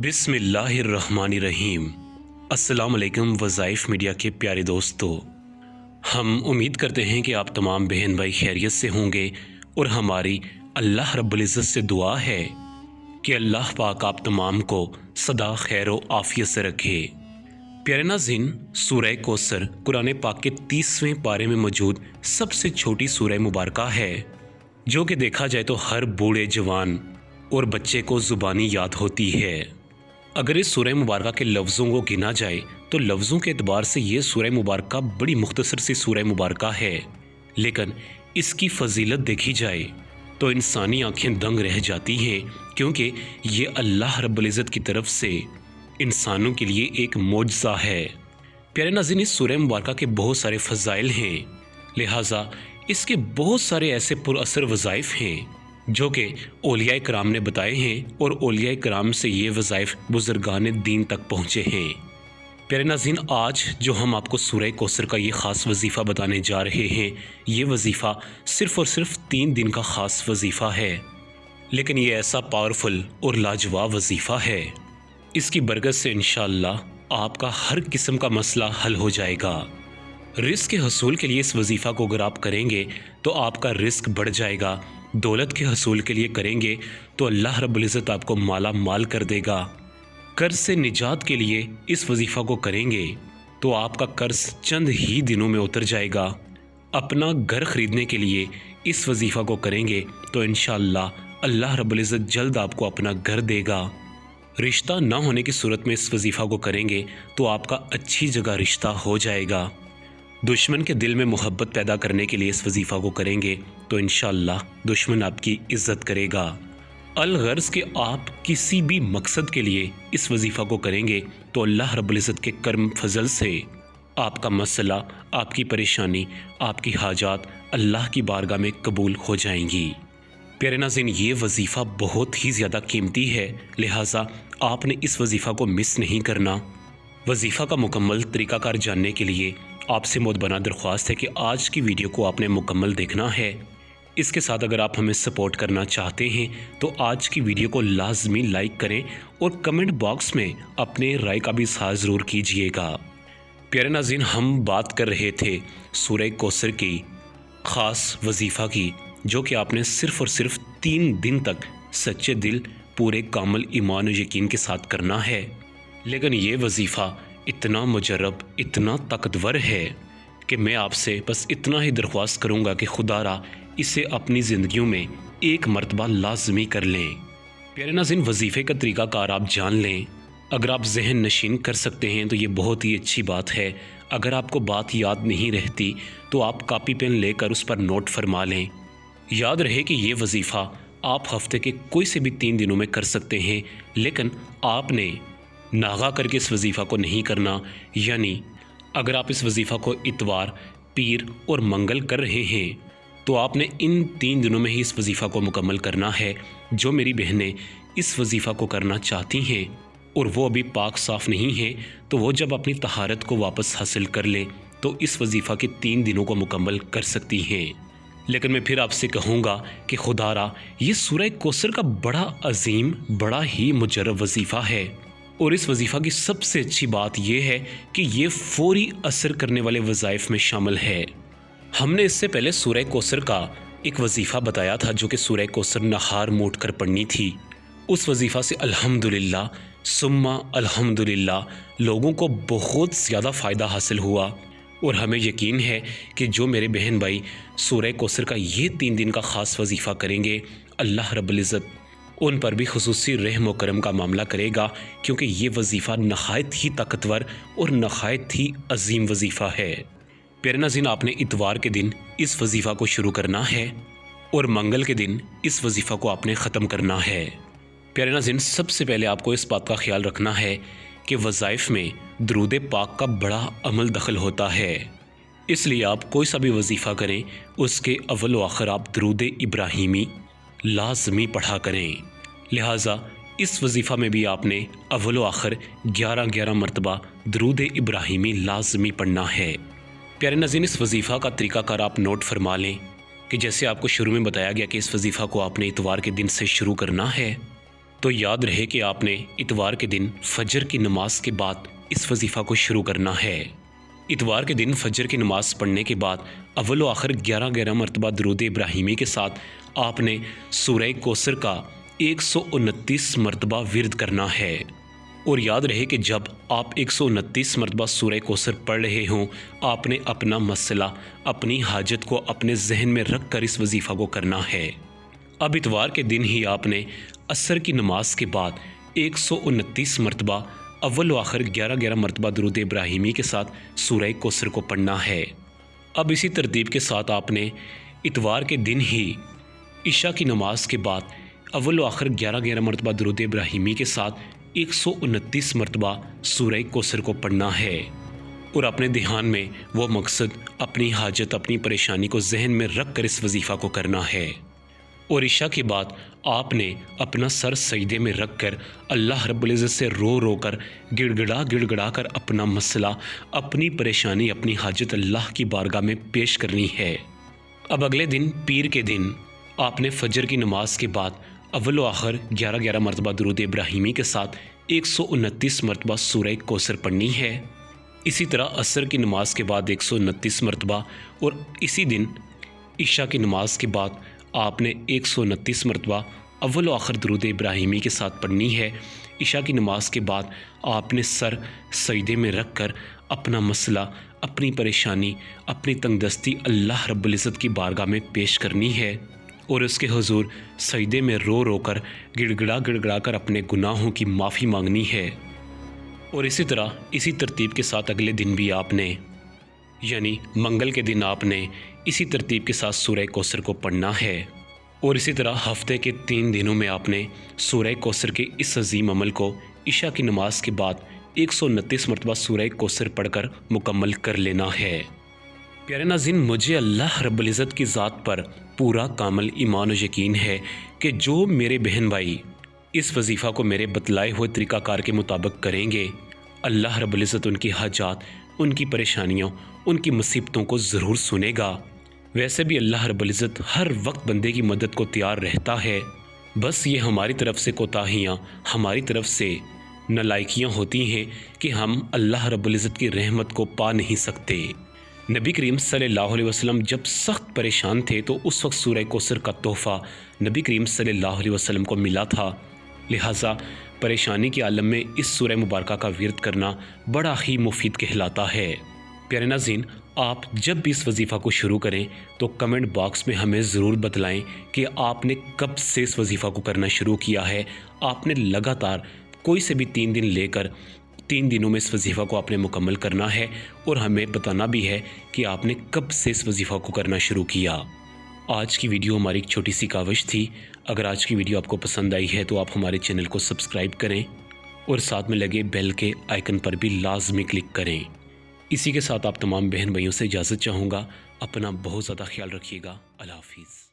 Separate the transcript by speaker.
Speaker 1: बिस्मिल्लाहिर्रहमानिर्रहीम। अस्सलाम वालेकुम वज़ाइफ मीडिया के प्यारे दोस्तों, हम उम्मीद करते हैं कि आप तमाम बहन भाई खैरियत से होंगे और हमारी अल्लाह रब्बुल इज़्ज़त से दुआ है कि अल्लाह पाक आप तमाम को सदा खैर व आफ़ियत से रखे। प्यारे नाज़रीन, सूरह कौसर कुरान पाक के 30वें पारे में मौजूद सबसे छोटी सूरह मुबारका है, जो कि देखा जाए तो हर बूढ़े जवान और बच्चे को ज़ुबानी याद होती है। अगर इस सूरह मुबारका के लफ्ज़ों को गिना जाए तो लफ्ज़ों के एतबार से ये सूरह मुबारका बड़ी मुख्तसर सी सूरह मुबारका है, लेकिन इसकी फजीलत देखी जाए तो इंसानी आंखें दंग रह जाती हैं, क्योंकि ये अल्लाह रब्बुल इज़्ज़त की तरफ से इंसानों के लिए एक मौजज़ा है। प्यारे नाज़रीन, इस सूरह मुबारका के बहुत सारे फ़ज़ाइल हैं, लिहाजा इसके बहुत सारे ऐसे पुरअसर वज़ाइफ हैं जो कि औलिया कराम ने बताए हैं और औलिया कराम से ये वज़ाइफ बुज़ुर्गान दीन तक पहुँचे हैं। प्यारे नाज़रीन, आज जो हम आपको सूरह कौसर का ये ख़ास वजीफ़ा बताने जा रहे हैं, ये वजीफ़ा सिर्फ़ और सिर्फ 3 दिन का ख़ास वजीफ़ा है, लेकिन ये ऐसा पावरफुल और लाजवाब वजीफ़ा है, इसकी बरकत से इंशाअल्लाह आपका हर किस्म का मसला हल हो जाएगा। रिस्क के हसूल के लिए इस वजीफ़ा को अगर आप करेंगे तो आपका रिस्क बढ़ जाएगा। दौलत के हसूल के लिए करेंगे तो अल्लाह रब्बुल इज़्ज़त आपको माला माल कर देगा। कर्ज से निजात के लिए इस वजीफ़ा को करेंगे तो आपका कर्ज चंद ही दिनों में उतर जाएगा। अपना घर ख़रीदने के लिए इस वजीफ़ा को करेंगे तो इंशाअल्लाह अल्लाह रब्बुल इज़्ज़त जल्द आपको अपना घर देगा। रिश्ता ना होने की सूरत में इस वजीफ़ा को करेंगे तो आपका अच्छी जगह रिश्ता हो जाएगा। दुश्मन के दिल में मोहब्बत पैदा करने के लिए इस वजीफ़ा को करेंगे तो इंशाअल्लाह दुश्मन आपकी इज़्ज़त करेगा। अलगर्ज़ के आप किसी भी मकसद के लिए इस वजीफ़ा को करेंगे तो अल्लाह रब्बुल इज़्ज़त के करम फजल से आपका मसला, आपकी परेशानी, आपकी हाजात अल्लाह की बारगाह में कबूल हो जाएंगी। प्यारे नाज़रीन, ये वजीफ़ा बहुत ही ज़्यादा कीमती है, लिहाजा आपने इस वजीफ़ा को मिस नहीं करना। वजीफ़ा का मुकम्मल तरीक़ाकार जानने के लिए आपसे मोदबना दरख्वास्त है कि आज की वीडियो को आपने मुकम्मल देखना है। इसके साथ अगर आप हमें सपोर्ट करना चाहते हैं तो आज की वीडियो को लाजमी लाइक करें और कमेंट बॉक्स में अपने राय का भी इज़हार ज़रूर कीजिएगा। प्यारे नाज़रीन, हम बात कर रहे थे सूरह कौसर की ख़ास वजीफ़ा की, जो कि आपने सिर्फ़ और सिर्फ 3 दिन तक सच्चे दिल, पूरे कामिल ईमान और यकीन के साथ करना है। लेकिन ये वजीफ़ा इतना मुजर्रब, इतना ताकतवर है कि मैं आपसे बस इतना ही दरख्वास्त करूँगा कि खुदारा इसे अपनी ज़िंदगियों में एक मरतबा लाजमी कर लें। प्यारे नाज़रीन, वजीफ़े का तरीक़ाकार आप जान लें। अगर आप जहन नशीन कर सकते हैं तो ये बहुत ही अच्छी बात है। अगर आपको बात याद नहीं रहती तो आप कापी पेन लेकर उस पर नोट फरमा लें। याद रहे कि ये वजीफ़ा आप हफ्ते के कोई से भी 3 दिनों में कर सकते हैं, लेकिन आपने नागा करके इस वजीफ़ा को नहीं करना। यानी अगर आप इस वजीफ़ा को इतवार, पीर और मंगल कर रहे हैं तो आपने इन 3 दिनों में ही इस वजीफ़ा को मुकम्मल करना है। जो मेरी बहनें इस वजीफ़ा को करना चाहती हैं और वो अभी पाक साफ़ नहीं हैं, तो वो जब अपनी तहारत को वापस हासिल कर लें तो इस वजीफ़ा के 3 दिनों को मुकम्मल कर सकती हैं। लेकिन मैं फिर आपसे कहूँगा कि खुदारा ये सूरह कौसर का बड़ा अजीम, बड़ा ही मुजर्रब वजीफ़ा है, और इस वजीफ़ा की सबसे अच्छी बात यह है कि ये फ़ौरी असर करने वाले वज़ाइफ में शामिल है। हमने इससे पहले सूरह कौसर का एक वजीफ़ा बताया था, जो कि सूरह कौसर नहार में उठकर पढ़नी थी। उस वजीफ़ा से अल्हम्दुलिल्लाह सुम्मा अल्हम्दुलिल्लाह लोगों को बहुत ज़्यादा फ़ायदा हासिल हुआ, और हमें यकीन है कि जो मेरे बहन भाई सूरह कौसर का ये 3 दिन का ख़ास वजीफ़ा करेंगे, अल्लाह रब्बुल इज़्ज़त उन पर भी खुसूसी रहम व करम का मामला करेगा, क्योंकि ये वजीफ़ा नहायत ही ताकतवर और नहायत ही अजीम वजीफ़ा है। प्यारे नाज़रीन, आपने इतवार के दिन इस वजीफ़ा को शुरू करना है और मंगल के दिन इस वजीफ़ा को आपने ख़त्म करना है। प्यारे नाज़रीन, सबसे पहले आपको इस बात का ख्याल रखना है कि वज़ाइफ में दरूद पाक का बड़ा अमल दखल होता है, इसलिए आप कोई सा भी वजीफ़ा करें उसके अव्वल व आखिर आप दरूद इब्राहीमी लाजमी पढ़ा करें। लिहाजा इस वजीफ़ा में भी आपने अव्वल व आखिर 11-11 मरतबा दरूद इब्राहीमी लाजमी पढ़ना है। प्यारे नाज़रीन, इस वजीफ़ा का तरीक़ाकार आप नोट फरमा लें कि जैसे आपको शुरू में बताया गया कि इस वजीफ़ा को आपने इतवार के दिन से शुरू करना है, तो याद रहे कि आपने इतवार के दिन फजर की नमाज के बाद इस वजीफ़ा को शुरू करना है। इतवार के दिन फजर की नमाज पढ़ने के बाद अव्वल व आखिर 11 मरतबा दरूद इब्राहिमी के साथ आपने सूरह कौसर का 129 मरतबा विर्द करना है। और याद रहे कि जब आप 129 मरतबा सूरह कौसर पढ़ रहे हों, आपने अपना मसला, अपनी हाजत को अपने जहन में रख कर इस वजीफ़ा को करना है। अब इतवार के दिन ही आपने असर की नमाज के बाद 129 मरतबा अव्वल व आखिर 11 मरतबा दरूद इब्राहिमी के साथ सूरह कौसर को पढ़ना है। अब इसी तरतीब के साथ आपने इतवार के दिन ही इशा की नमाज के बाद अव्वल व आखिर 11 मरतबा दरूद इब्राहिमी के साथ 129 मरतबा सूरह कौसर को पढ़ना है। और अपने ध्यान में वो मकसद, अपनी हाजत, अपनी परेशानी को जहन में रख कर इस वजीफ़ा को करना है। और इशा के बाद आपने अपना सर सजदे में रख कर अल्लाह रब्बुल इज़्ज़त से रो रो कर गिड़गिड़ा कर अपना मसला, अपनी परेशानी, अपनी हाजत अल्लाह की बारगाह में पेश करनी है। अब अगले दिन पीर के दिन आपने फजर की नमाज के बाद अव्वल व आखिर 11 मरतबा दरूद इब्राहिमी के साथ 129 मरतबा सूरह कौसर पढ़नी है। इसी तरह असर की नमाज के बाद 129 मरतबा, और इसी दिन इशा की नमाज के बाद आपने 129 मरतबा अव्वल व आखिर दरूद इब्राहिमी के साथ पढ़नी है। इशा की नमाज के बाद आपने सर सजदे में रख कर अपना मसला, अपनी परेशानी, अपनी तंगदस्ती अल्लाह रब्बुल इज़्ज़त की बारगाह में पेश करनी है। और उसके हुजूर सजदे में रो रो कर गिड़गिड़ा कर अपने गुनाहों की माफ़ी मांगनी है। और इसी तरह इसी तरतीब के साथ अगले दिन भी आपने, यानी मंगल के दिन आपने इसी तरतीब के साथ सूरह कौसर को पढ़ना है। और इसी तरह हफ्ते के 3 दिनों में आपने सूरह कौसर के इस अजीम अमल को इशा की नमाज के बाद 129 मरतबा सूरह कौसर पढ़कर मुकम्मल कर लेना है। प्यारे नाज़रीन, मुझे अल्लाह रब्बुल इज़्ज़त की ज़ात पर पूरा कामिल ईमान और यकीन है कि जो मेरे बहन भाई इस वजीफ़ा को मेरे बतलाए हुए तरीक़ाकार के मुताबिक करेंगे, अल्लाह रब्बुल इज़्ज़त उनकी हाजात, उनकी परेशानियों, उनकी मुसीबतों को ज़रूर सुनेगा। वैसे भी अल्लाह रब्बुल इज़्ज़त हर वक्त बंदे की मदद को तैयार रहता है। बस ये हमारी तरफ से कोताहियाँ, हमारी तरफ से नालायकियाँ होती हैं कि हम अल्लाह रब्बुल इज़्ज़त की रहमत को पा नहीं सकते। नबी करीम सल्लल्लाहु अलैहि वसल्लम जब सख्त परेशान थे तो उस वक्त सूरह कौसर का तोहफ़ा नबी करीम सल्लल्लाहु अलैहि वसल्लम को मिला था। लिहाजा परेशानी के आलम में इस सूरह मुबारका का विर्द करना बड़ा ही मुफीद कहलाता है। प्यारे नाज़रीन, आप जब भी इस वजीफ़ा को शुरू करें तो कमेंट बॉक्स में हमें ज़रूर बतलाएं कि आपने कब से इस वजीफ़ा को करना शुरू किया है। आपने लगातार कोई से भी 3 दिन लेकर 3 दिनों में इस वजीफ़ा को आपने मुकम्मल करना है, और हमें बताना भी है कि आपने कब से इस वजीफ़ा को करना शुरू किया। आज की वीडियो हमारी एक छोटी सी काविश थी। अगर आज की वीडियो आपको पसंद आई है तो आप हमारे चैनल को सब्सक्राइब करें और साथ में लगे बेल के आइकन पर भी लाजमी क्लिक करें। इसी के साथ आप तमाम बहन भाइयों से इजाज़त चाहूँगा। अपना बहुत ज़्यादा ख्याल रखिएगा। अल्लाह हाफिज़।